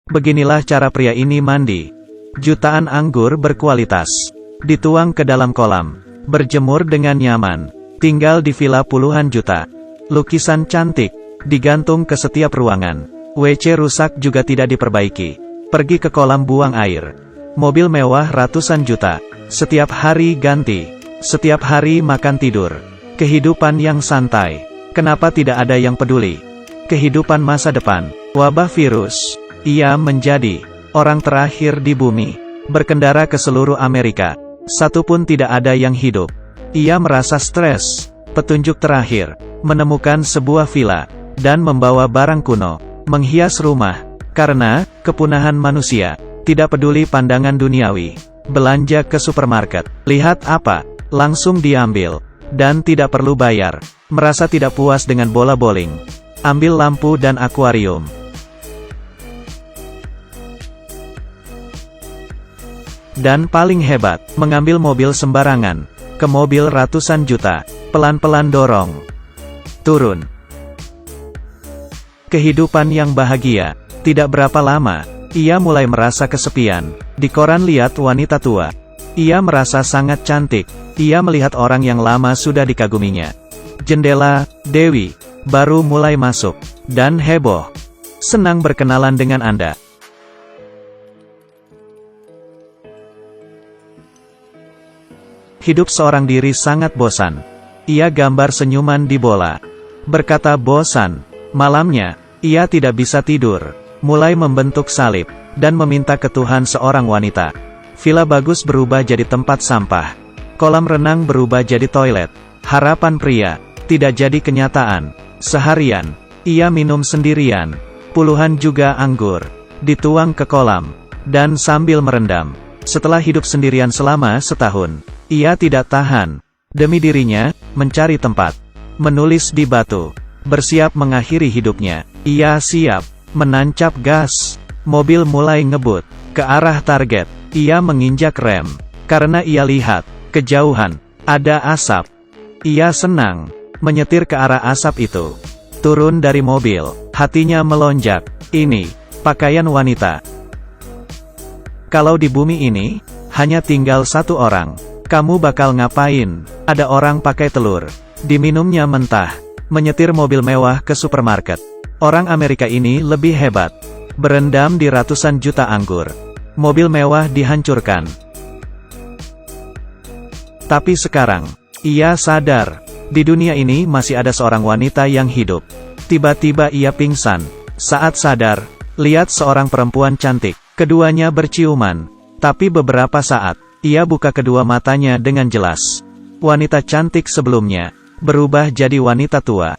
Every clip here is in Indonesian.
Beginilah cara pria ini mandi. Jutaan anggur berkualitas. Dituang ke dalam kolam. Berjemur dengan nyaman. Tinggal di villa puluhan juta. Lukisan cantik. Digantung ke setiap ruangan. WC rusak juga tidak diperbaiki. Pergi ke kolam buang air. Mobil mewah ratusan juta. Setiap hari ganti. Setiap hari makan tidur. Kehidupan yang santai. Kenapa tidak ada yang peduli? Kehidupan masa depan. Wabah virus. Ia menjadi orang terakhir di bumi. Berkendara ke seluruh Amerika. Satu pun tidak ada yang hidup. Ia merasa stres. Petunjuk terakhir. Menemukan sebuah villa. Dan membawa barang kuno. Menghias rumah. Karena kepunahan manusia. Tidak peduli pandangan duniawi. Belanja ke supermarket. Lihat apa? Langsung diambil. Dan tidak perlu bayar. Merasa tidak puas dengan bola bowling. Ambil lampu dan akuarium. Dan paling hebat, mengambil mobil sembarangan. Ke mobil ratusan juta. Pelan-pelan dorong. Turun. Kehidupan yang bahagia. Tidak berapa lama, ia mulai merasa kesepian. Di koran lihat wanita tua. Ia merasa sangat cantik. Ia melihat orang yang lama sudah dikaguminya. Jendela, Dewi, baru mulai masuk. Dan heboh. Senang berkenalan dengan Anda. Hidup seorang diri sangat bosan. Ia gambar senyuman di bola. Berkata bosan. Malamnya, ia tidak bisa tidur. Mulai membentuk salib. Dan meminta ke Tuhan seorang wanita. Villa bagus berubah jadi tempat sampah. Kolam renang berubah jadi toilet. Harapan pria. Tidak jadi kenyataan. Seharian. Ia minum sendirian. Puluhan juga anggur. Dituang ke kolam. Dan sambil merendam. Setelah hidup sendirian selama setahun. Ia tidak tahan. Demi dirinya, mencari tempat. Menulis di batu. Bersiap mengakhiri hidupnya. Ia siap. Menancap gas. Mobil mulai ngebut. Ke arah target. Ia menginjak rem. Karena ia lihat. Kejauhan. Ada asap. Ia senang. Menyetir ke arah asap itu. Turun dari mobil. Hatinya melonjak. Ini. Pakaian wanita. Kalau di bumi ini. Hanya tinggal satu orang. Kamu bakal ngapain? Ada orang pakai telur. Diminumnya mentah. Menyetir mobil mewah ke supermarket. Orang Amerika ini lebih hebat. Berendam di ratusan juta anggur. Mobil mewah dihancurkan. Tapi sekarang, ia sadar. Di dunia ini masih ada seorang wanita yang hidup. Tiba-tiba ia pingsan. Saat sadar, lihat seorang perempuan cantik. Keduanya berciuman. Tapi beberapa saat, ia buka kedua matanya dengan jelas. Wanita cantik sebelumnya, berubah jadi wanita tua.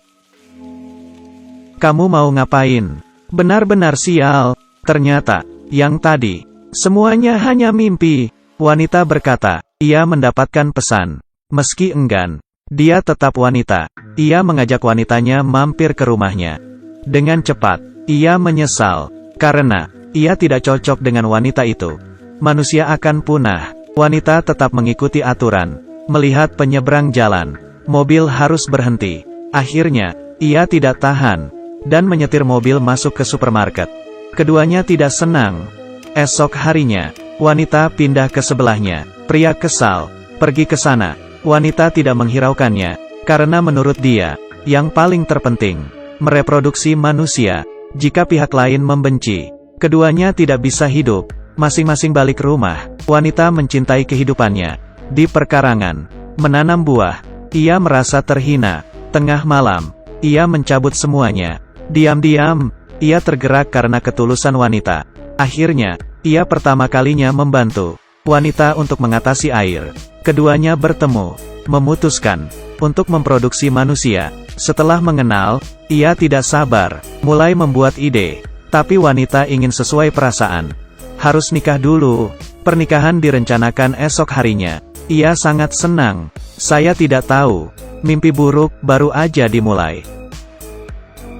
Kamu mau ngapain? Benar-benar sial. Ternyata, yang tadi, semuanya hanya mimpi. Wanita berkata, ia mendapatkan pesan. Meski enggan, dia tetap wanita. Ia mengajak wanitanya mampir ke rumahnya. Dengan cepat, ia menyesal. Karena, ia tidak cocok dengan wanita itu. Manusia akan punah. Wanita tetap mengikuti aturan. Melihat penyeberang jalan. Mobil harus berhenti. Akhirnya, ia tidak tahan. Dan menyetir mobil masuk ke supermarket. Keduanya tidak senang. Esok harinya, wanita pindah ke sebelahnya. Pria kesal. Pergi ke sana. Wanita tidak menghiraukannya. Karena menurut dia, yang paling terpenting, mereproduksi manusia. Jika pihak lain membenci, keduanya tidak bisa hidup. Masing-masing balik rumah. Wanita mencintai kehidupannya. Di perkarangan. Menanam buah. Ia merasa terhina. Tengah malam. Ia mencabut semuanya. Diam-diam. Ia tergerak karena ketulusan wanita. Akhirnya, ia pertama kalinya membantu wanita untuk mengatasi air. Keduanya bertemu. Memutuskan untuk memproduksi manusia. Setelah mengenal, ia tidak sabar. Mulai membuat ide. Tapi wanita ingin sesuai perasaan. Harus nikah dulu. Pernikahan direncanakan esok harinya. Ia sangat senang. Saya tidak tahu. Mimpi buruk baru aja dimulai.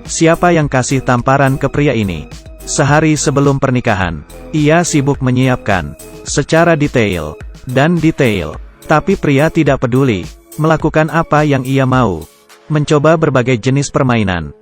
Siapa yang kasih tamparan ke pria ini? Sehari sebelum pernikahan, ia sibuk menyiapkan secara detail dan detail. Tapi pria tidak peduli. Melakukan apa yang ia mau. Mencoba berbagai jenis permainan.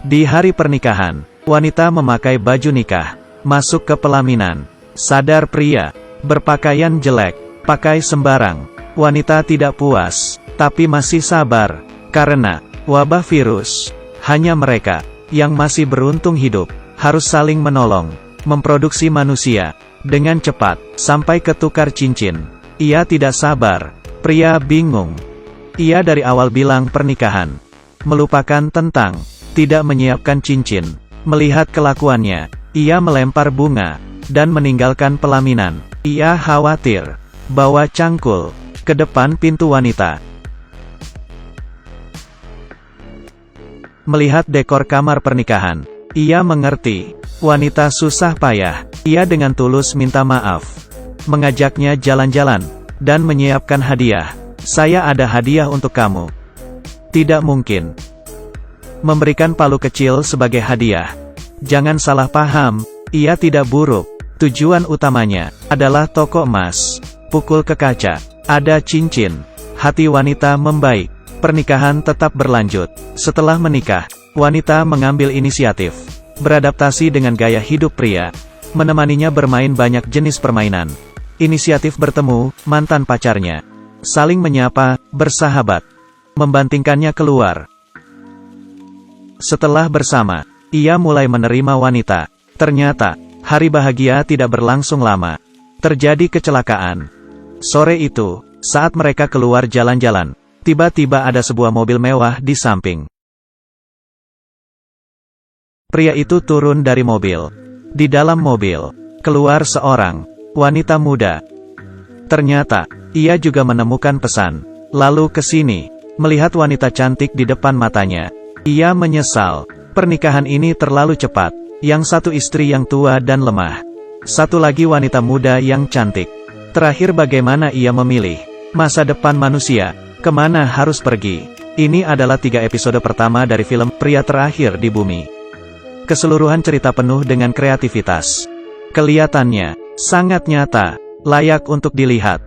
Di hari pernikahan, wanita memakai baju nikah, masuk ke pelaminan. Sadar pria, berpakaian jelek, pakai sembarang. Wanita tidak puas, tapi masih sabar, karena wabah virus. Hanya mereka yang masih beruntung hidup, harus saling menolong, memproduksi manusia dengan cepat, sampai ke tukar cincin. Ia tidak sabar, pria bingung. Ia dari awal bilang pernikahan, melupakan tentang tidak menyiapkan cincin. Melihat kelakuannya, ia melempar bunga dan meninggalkan pelaminan. Ia khawatir, bawa cangkul ke depan pintu wanita. Melihat dekor kamar pernikahan, ia mengerti, wanita susah payah. Ia dengan tulus minta maaf, mengajaknya jalan-jalan, dan menyiapkan hadiah. Saya ada hadiah untuk kamu. Tidak mungkin memberikan palu kecil sebagai hadiah. Jangan salah paham, ia tidak buruk. Tujuan utamanya adalah toko emas. Pukul ke kaca, ada cincin. Hati wanita membaik. Pernikahan tetap berlanjut. Setelah menikah, wanita mengambil inisiatif, beradaptasi dengan gaya hidup pria, menemaninya bermain banyak jenis permainan. Inisiatif bertemu mantan pacarnya, saling menyapa, bersahabat, membantingkannya keluar. Setelah bersama, ia mulai menerima wanita. Ternyata, hari bahagia tidak berlangsung lama. Terjadi kecelakaan. Sore itu, saat mereka keluar jalan-jalan, tiba-tiba ada sebuah mobil mewah di samping. Pria itu turun dari mobil. Di dalam mobil, keluar seorang wanita muda. Ternyata, ia juga menemukan pesan. Lalu ke sini, melihat wanita cantik di depan matanya. Ia menyesal, pernikahan ini terlalu cepat. Yang satu istri yang tua dan lemah. Satu lagi wanita muda yang cantik. Terakhir bagaimana ia memilih masa depan manusia? Kemana harus pergi? Ini adalah 3 episode pertama dari film Pria Terakhir di Bumi. Keseluruhan cerita penuh dengan kreativitas. Kelihatannya sangat nyata, layak untuk dilihat.